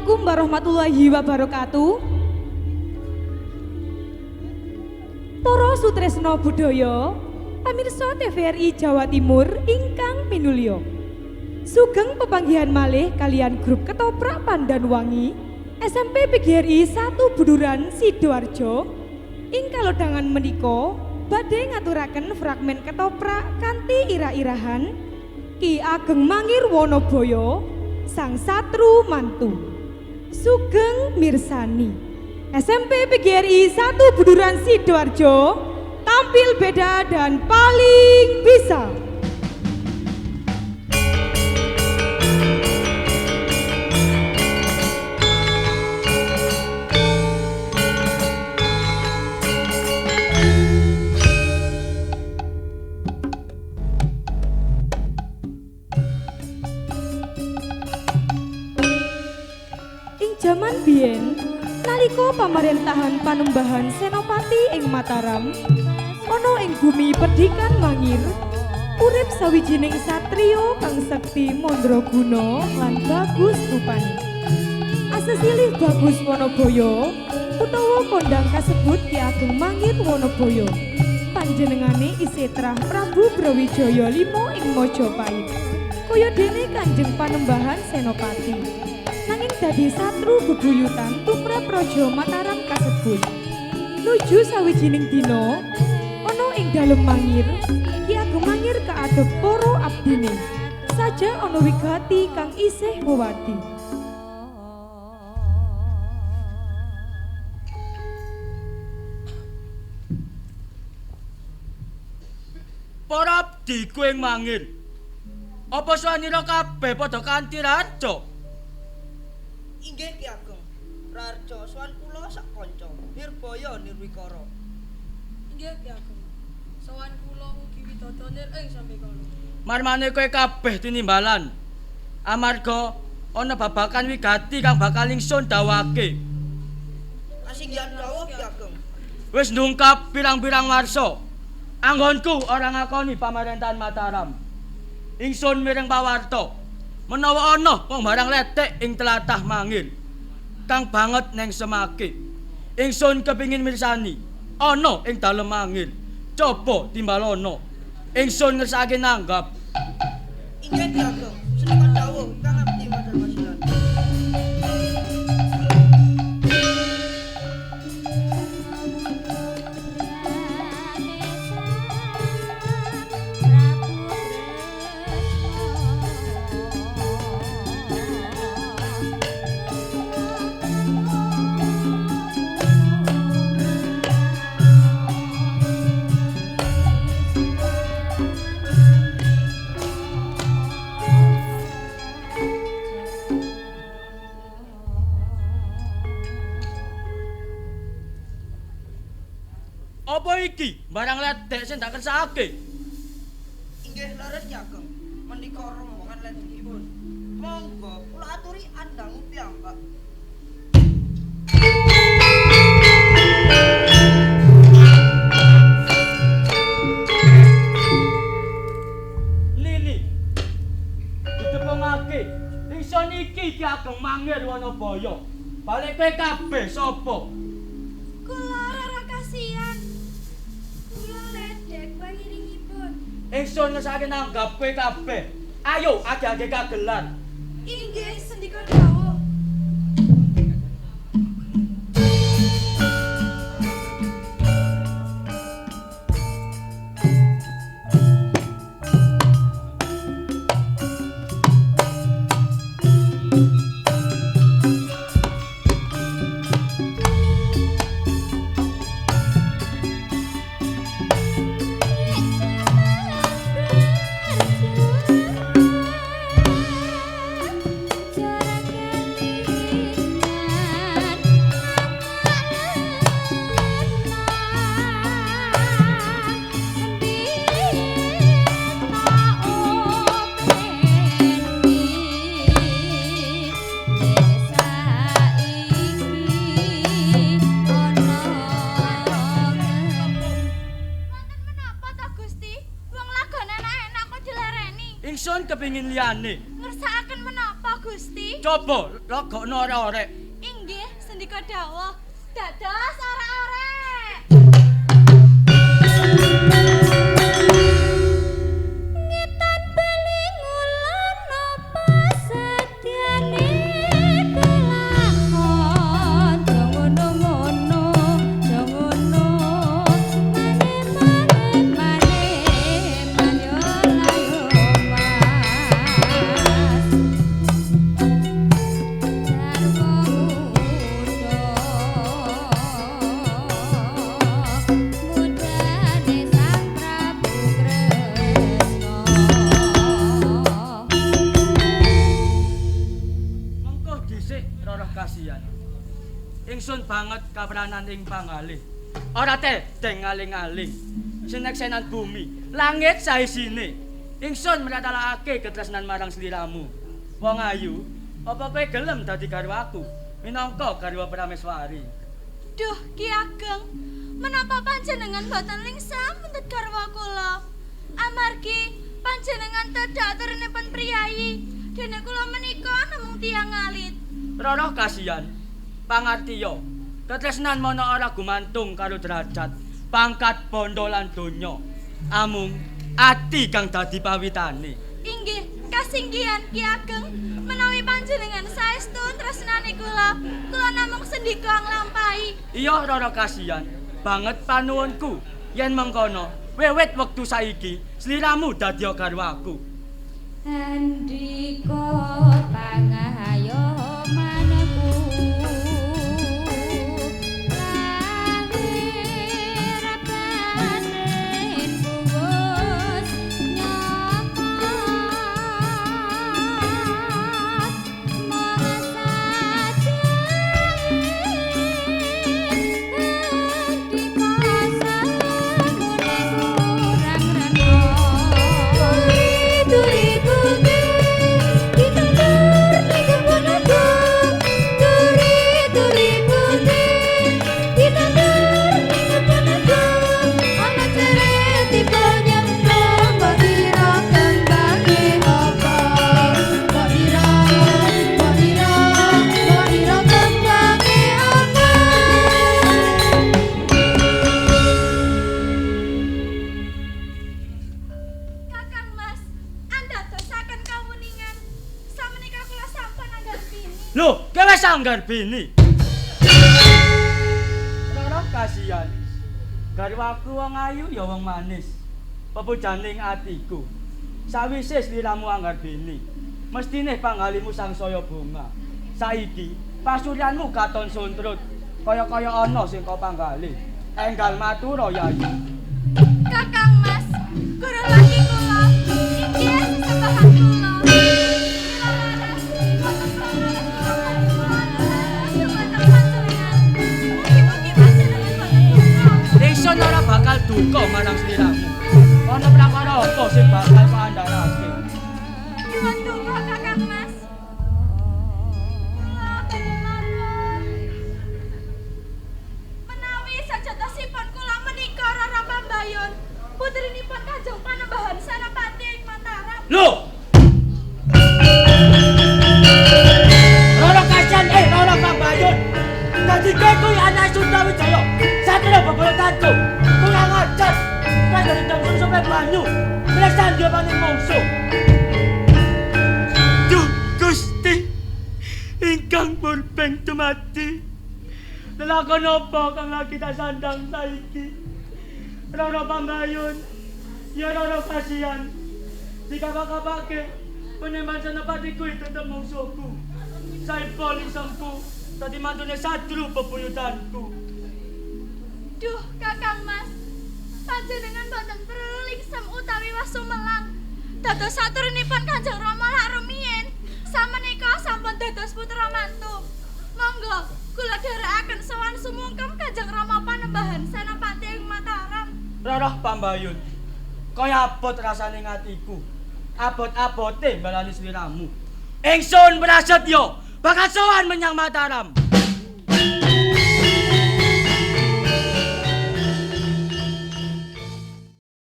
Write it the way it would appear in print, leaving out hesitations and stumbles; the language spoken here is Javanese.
Assalamualaikum warahmatullahi wabarakatuh. Para sutresna budaya, pamirsa TVRI Jawa Timur ingkang minulya. Sugeng pepanggihan malih kalian grup Ketoprak Pandanwangi SMP PGRI 1 Buduran Sidoarjo. Ing kalodhangan menika badhe ngaturaken fragmen ketoprak kanthi irah-irahan Ki Ageng Mangir Wonoboyo Sang Satru Mantu. Sugeng mirsani. SMP PGRI 1 Buduran Sidoarjo tampil beda dan paling bisa. Jaman biyen nalika pamarentahan Panembahan Senopati ing Mataram ana ing bumi Pedikan Mangir urip sawijining satriya kang sekti mandraguna lan bagus rupane. Asesilih Bagus Wonoboyo utawa kondang kasebut Ki Ageng Mangir Wonoboyo. Panjenengane isih trah Prabu Brawijaya V ing Majapahit kaya dene Kanjeng Panembahan Senopati. Nanging dadi satru bebuyutan tumrap Raja Mataram kasebut. Nuju sawijining dina ana ing dalem Mangir, Ki Ageng Mangir kaadhep para abdine. Saja ana wigati kang isih wewadi. Para abdi kuing Mangir. Apa sawanira kabeh padha kanthi raja? Inggih Ki Ageng, Rarja sowan kula sak kanca, Nirbaya Nirwikara. Inggih Ki Ageng, sowan kula mugi widodonir ing sambekala. Marmane kowe kabeh tinimbalan. Amarga ana babakan wigati kang bakal ingsun dawuhake. Kasinggihan dawuh Ki Ageng. Wis ndungkap pirang-pirang warsa. Anggonku ora ngakoni pamarentahan Mataram. Ingsun mireng pawarta. Menawa ana wong barang letek ing tlatah Mangir kang banget neng semake, ingsun kepingin mirsani ana ing dalem Mangir. Coba timbalana ingsun ngersake nanggap. Inggih Ki Ageng, senika dawuh kang abdi matur wasilan. Apa iki barang letek sing tak kersake? Inggih leres Ki Ageng, menika rombongan letihipun. Monggo kula aturi andang piyambak. Lili. Ditepungake. Ingsun iki Ki Ageng Mangir Wonoboyo. Balik kowe kabeh sapa? Kula ora kasihan. Kula ledek pangiringipun. Ingsun ngersake nanggap kowe kabeh. Ayo age-age kagelan. Inggih sendika dawuh. Ingsun kepingin liyane. Ngersakaken menapa Gusti? coba logokno arek-arek. Inggih, sendika dawuh. Dados arek-arek. Ngetan bali ngulon napa setyane kelakon. Jangono-ngono, jangono. Mane manyo layo mas. Sarwa mudane Sang Prabu Kresna. Mengko dhisik Rara kasihan. Ingsun banget kapranan ing panggalih. Ora tedeng aling-aling. Sineksenan bumi, langit saisine. Ingsun mratalakake ketresnan marang sliramu. Wong ayu, apa kowe gelem dadi garwaku minangka garwa Prameswari? Duh, Ki Ageng, menapa panjenengan boten lingsam mendhet garwa kula? Amargi panjenengan tedhak turinipun priyayi, dene kula menika namung tiyang alit. Rara kasihan. Pangartiya, ketresnan mono ora gumantung karo derajat, pangkat bondo lan donya. Amung ati kang dadi pawitane. Inggih, kasinggihan Ki Ageng, menawi panjenengan saestu tresnani kula namung sendika nglampahi. Iya Rara kasihan, banget panuwunku yen mengkono wiwit wektu saiki sliramu dadi garwaku. Andika pangayo manehku lahir panen bungkus nyokot mangsa Kakang Mas, anda dosaken kawuningan. Samenika kula sampun anggarbini. Loh, kowe sanggar bini. Rara kasihan. Garwaku wong ayu ya wong manis. Pepujaning atiku. Sawise sliramu anggar bini, mestine panggalimu sangsaya bunga. Saiki pasuryanmu katon suntrut, kaya-kaya ana sing kok panggali. Enggal matura Yayi. Kakang Mas, guru laki kula, inggih sesembahan kula. Kula laras, wonten pangalan kula dumateng panjenengan. Mugi-mugi panjenengan boten Ingsun ora bakal duka marang sliramu. Ana prakara apa sing bakal kandharake? nyuwun donga Kakang Mas. Kula katunaken. Menawi sajatosipun kula menika Rara Pambayun, putrinipun Kanjeng Panembahan Senopati ing Mataram. Loh! Rara kasihan Rara Pambayun. Dadi kowe kuwi anak Sundawijaya. Satria beborotanku. Kurang ajar. Kowe dari tembung sampe banyu. Mreksan dia paning mungsuh. Duh, Gusti. Ingkang purbeng dumadi. Lelakon apa kang lagi tak sandang saiki? Rara Pambayun. Ya Rara kasihan. Dikapak-kapake penemban Senopati kuwi tetep mungsuhku. Saipol isengku dadi mantune sadru bebuyutanku. Duh, Kakang Mas, panjenengan boten perlu lingsem utawi wasumelang. Dados saturunipun Kanjeng Rama lak rumiyin, samenika sampun dados putra mantu. Monggo, kula dherekaken sowan sumungkem Kanjeng Rama Panembahan Senopati ing Mataram. Rara Pambayun, kaya abot rasane ngatiku. Abot-abote mbalani sliramu. Ingsun prasetya bakal sowan menyang Mataram.